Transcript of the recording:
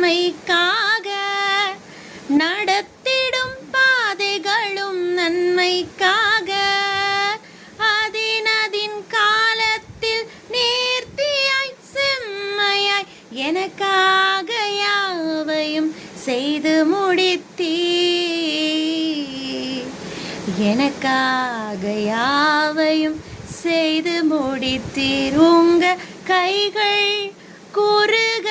உண்மைக்காக நடத்திடும் பாதைகளும் நன்மைக்காக அதினதின் காலத்தில் நேர்த்தியாய் செம்மையாய் எனக்காக யாவையும் செய்து முடித்தீர். எனக்காக யாவையும் செய்து முடித்தீர். உங்க கைகள் குறுக